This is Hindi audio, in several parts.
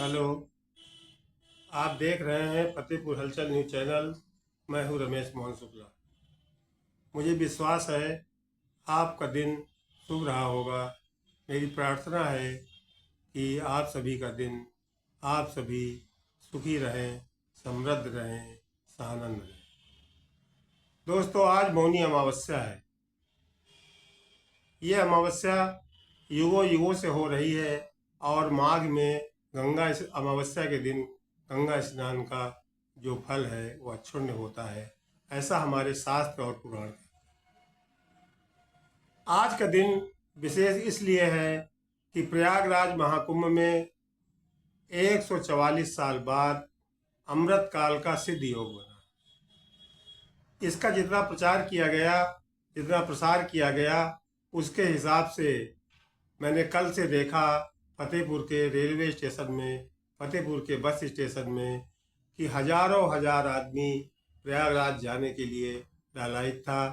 हेलो। आप देख रहे हैं फतेहपुर हलचल न्यूज चैनल। मैं हूं रमेश मोहन शुक्ला। मुझे विश्वास है आपका दिन शुभ रहा होगा। मेरी प्रार्थना है कि आप सभी का दिन, आप सभी सुखी रहें, समृद्ध रहें, सानंद रहें। दोस्तों, आज मौनी अमावस्या है। ये अमावस्या युगों युगों से हो रही है और माघ में गंगा अमावस्या के दिन गंगा स्नान का जो फल है वह क्षुण्ण होता है। ऐसा हमारे शास्त्र और पुराण है। आज का दिन विशेष इसलिए है कि प्रयागराज महाकुंभ में 144 साल बाद अमृत काल का सिद्ध योग बना। इसका जितना प्रचार किया गया, जितना प्रसार किया गया, उसके हिसाब से मैंने कल से देखा फतेहपुर के रेलवे स्टेशन में, फतेहपुर के बस स्टेशन में कि हजारों हजार आदमी प्रयागराज जाने के लिए लालायित था।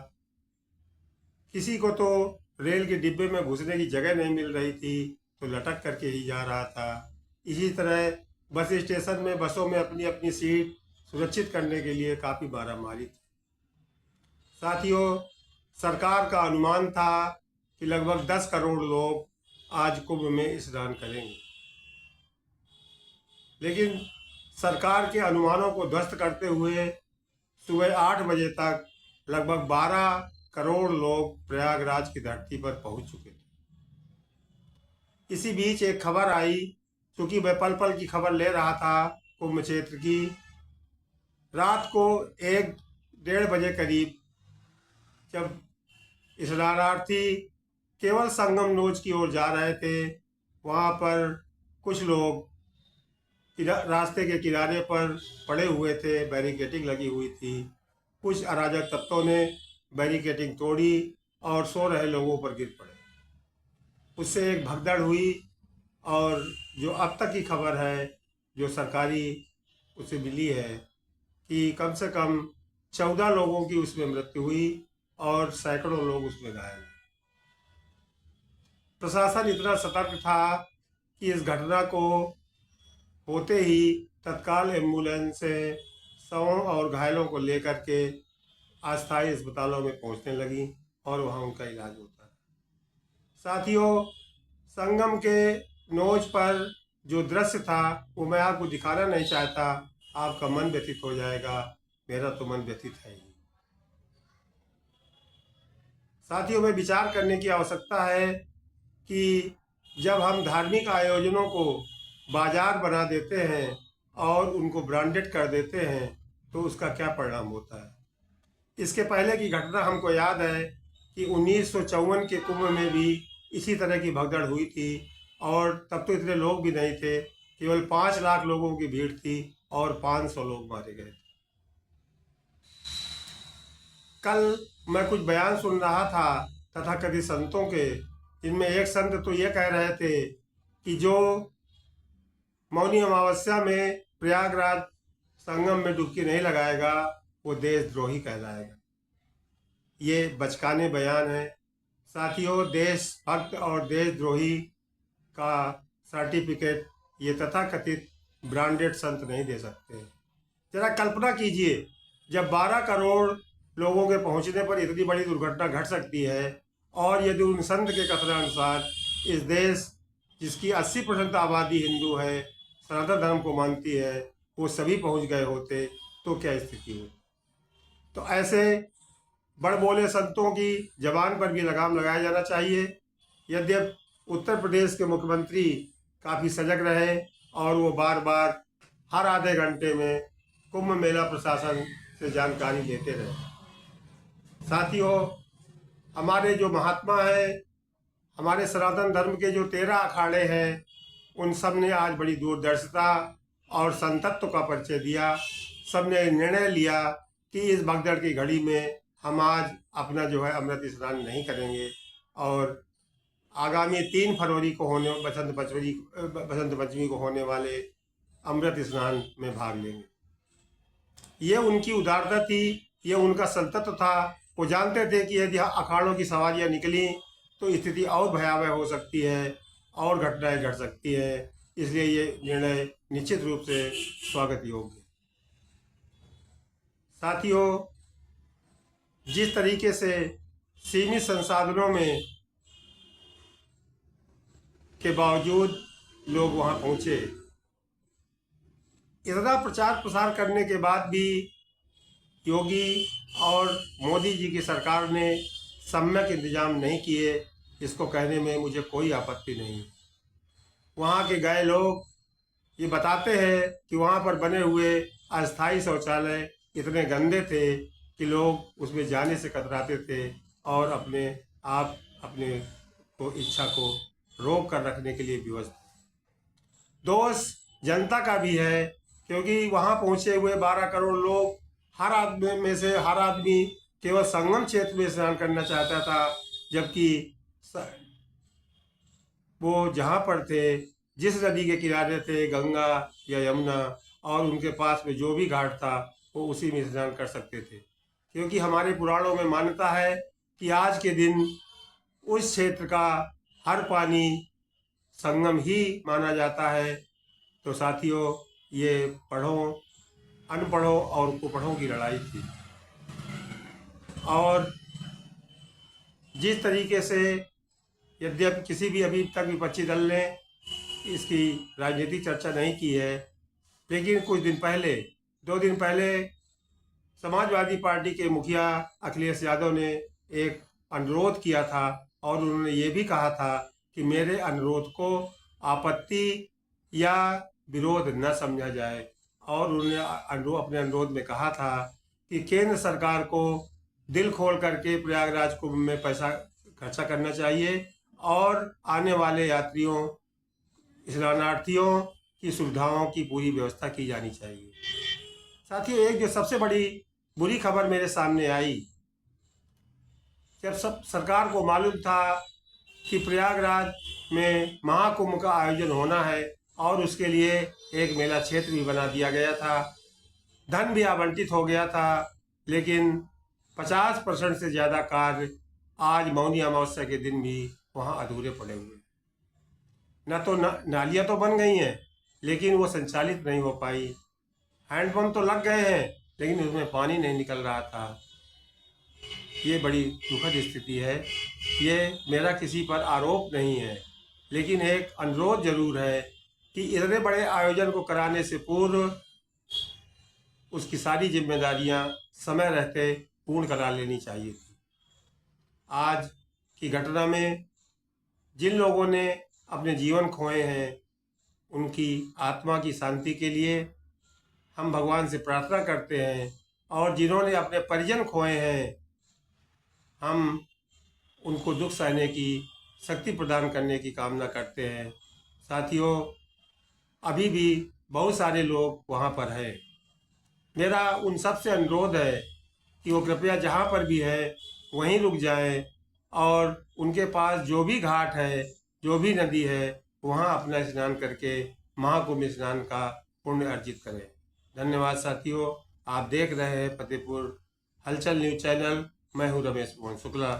किसी को तो रेल के डिब्बे में घुसने की जगह नहीं मिल रही थी तो लटक करके ही जा रहा था। इसी तरह बस स्टेशन में बसों में अपनी अपनी सीट सुरक्षित करने के लिए काफ़ी मारामारी थी। साथियों, सरकार का अनुमान था कि लगभग 10 करोड़ लोग आज कुंभ में स्नान करेंगे, लेकिन सरकार के अनुमानों को ध्वस्त करते हुए सुबह 8 बजे तक लगभग 12 करोड़ लोग प्रयागराज की धरती पर पहुंच चुके थे। इसी बीच एक खबर आई, क्योंकि मैं पल पल की खबर ले रहा था कुंभ क्षेत्र की। रात को 1-1:30 बजे करीब जब स्नानार्थी केवल संगम नोच की ओर जा रहे थे, वहाँ पर कुछ लोग रास्ते के किनारे पर पड़े हुए थे, बैरिकेडिंग लगी हुई थी। कुछ अराजक तत्वों ने बैरिकेडिंग तोड़ी और सो रहे लोगों पर गिर पड़े। उससे एक भगदड़ हुई और जो अब तक की खबर है, जो सरकारी उसे मिली है, कि कम से कम 14 लोगों की उसमें मृत्यु हुई और सैकड़ों लोग उसमें घायल हैं। प्रशासन इतना सतर्क था कि इस घटना को होते ही तत्काल एम्बुलेंस से शवों और घायलों को लेकर के अस्थायी अस्पतालों में पहुंचने लगी और वहां उनका इलाज होता है। साथियों, संगम के नोच पर जो दृश्य था वो मैं आपको दिखाना नहीं चाहता, आपका मन व्यथित हो जाएगा। मेरा तो मन व्यथित है ही। साथियों, में विचार करने की आवश्यकता है कि जब हम धार्मिक आयोजनों को बाजार बना देते हैं और उनको ब्रांडेड कर देते हैं तो उसका क्या परिणाम होता है। इसके पहले की घटना हमको याद है कि 1954 के कुंभ में भी इसी तरह की भगदड़ हुई थी और तब तो इतने लोग भी नहीं थे, केवल 5 लाख लोगों की भीड़ थी और 500 लोग मारे गए थे। कल मैं कुछ बयान सुन रहा था तथाकथित संतों के, जिनमें एक संत तो ये कह रहे थे कि जो मौनी अमावस्या में प्रयागराज संगम में डुबकी नहीं लगाएगा वो देशद्रोही कहलाएगा। ये बचकाने बयान है। साथियों, देशभक्त और देशद्रोही का सर्टिफिकेट ये तथाकथित ब्रांडेड संत नहीं दे सकते। जरा कल्पना कीजिए, जब 12 करोड़ लोगों के पहुंचने पर इतनी बड़ी दुर्घटना घट सकती है और यदि उन संत के कथनानुसार इस देश जिसकी 80% आबादी हिंदू है, सनातन धर्म को मानती है, वो सभी पहुंच गए होते तो क्या स्थिति हो। तो ऐसे बड़बोले संतों की जबान पर भी लगाम लगाया जाना चाहिए। यद्यपि उत्तर प्रदेश के मुख्यमंत्री काफ़ी सजग रहे और वो बार बार हर आधे घंटे में कुंभ मेला प्रशासन से जानकारी देते रहे। साथियों, हमारे जो महात्मा हैं, हमारे सनातन धर्म के जो 13 अखाड़े हैं, उन सब ने आज बड़ी दूरदर्शिता और संतत्व का परिचय दिया। सब ने निर्णय लिया कि इस भगदड़ की घड़ी में हम आज अपना जो है अमृत स्नान नहीं करेंगे और आगामी 3 फरवरी को होने बसंत पंचमी को होने वाले अमृत स्नान में भाग लेंगे। ये उनकी उदारता थी, ये उनका संतत्व था। वो जानते थे कि यदि अखाड़ों की सवारियां निकली तो स्थिति और भयावह हो सकती है और घटनाएं घट सकती है। इसलिए ये निर्णय निश्चित रूप से स्वागत योग्य है। साथियों, जिस तरीके से सीमित संसाधनों में के बावजूद लोग वहां पहुंचे, इतना प्रचार प्रसार करने के बाद भी योगी और मोदी जी की सरकार ने सम्यक इंतजाम नहीं किए, इसको कहने में मुझे कोई आपत्ति नहीं। वहाँ के गए लोग ये बताते हैं कि वहाँ पर बने हुए अस्थाई शौचालय इतने गंदे थे कि लोग उसमें जाने से कतराते थे और अपने को इच्छा को रोक कर रखने के लिए विवश थे। दोष जनता का भी है, क्योंकि वहाँ पहुँचे हुए 12 करोड़ लोग हर आदमी केवल संगम क्षेत्र में स्नान करना चाहता था, जबकि वो जहाँ पर थे, जिस नदी के किनारे थे, गंगा या यमुना, और उनके पास में जो भी घाट था वो उसी में स्नान कर सकते थे। क्योंकि हमारे पुराणों में मान्यता है कि आज के दिन उस क्षेत्र का हर पानी संगम ही माना जाता है। तो साथियों, ये पढ़ों अनपढ़ों और कुपढ़ों की लड़ाई थी। और जिस तरीके से यद्यपि किसी भी अभी तक विपक्षी दल ने इसकी राजनीतिक चर्चा नहीं की है, लेकिन कुछ दिन पहले 2 दिन पहले समाजवादी पार्टी के मुखिया अखिलेश यादव ने एक अनुरोध किया था और उन्होंने ये भी कहा था कि मेरे अनुरोध को आपत्ति या विरोध न समझा जाए। और उन्होंने अपने अनुरोध में कहा था कि केंद्र सरकार को दिल खोल करके प्रयागराज कुंभ में पैसा खर्चा करना चाहिए और आने वाले यात्रियों, स्नानार्थियों की सुविधाओं की पूरी व्यवस्था की जानी चाहिए। साथियों, एक जो सबसे बड़ी बुरी खबर मेरे सामने आई, जब सब सरकार को मालूम था कि प्रयागराज में महाकुंभ का आयोजन होना है और उसके लिए एक मेला क्षेत्र भी बना दिया गया था, धन भी आवंटित हो गया था, लेकिन 50% से ज़्यादा कार्य आज मौनी अमावस्या के दिन भी वहाँ अधूरे पड़े हुए। न तो नालियाँ तो बन गई हैं, लेकिन वो संचालित नहीं हो पाई। हैंडपम्प तो लग गए हैं, लेकिन उसमें पानी नहीं निकल रहा था। ये बड़ी दुखद स्थिति है। ये मेरा किसी पर आरोप नहीं है, लेकिन एक अनुरोध जरूर है कि इतने बड़े आयोजन को कराने से पूर्व उसकी सारी जिम्मेदारियां समय रहते पूर्ण करा लेनी चाहिए थी। आज की घटना में जिन लोगों ने अपने जीवन खोए हैं, उनकी आत्मा की शांति के लिए हम भगवान से प्रार्थना करते हैं, और जिन्होंने अपने परिजन खोए हैं, हम उनको दुख सहने की शक्ति प्रदान करने की कामना करते हैं। साथियों, अभी भी बहुत सारे लोग वहाँ पर हैं। मेरा उन सब से अनुरोध है कि वो कृपया जहाँ पर भी है वहीं रुक जाएं और उनके पास जो भी घाट है, जो भी नदी है, वहाँ अपना स्नान करके महाकुंभ स्नान का पुण्य अर्जित करें। धन्यवाद साथियों। आप देख रहे हैं फतेहपुर हलचल न्यूज़ चैनल। मैं हूँ रमेश मोहन शुक्ला।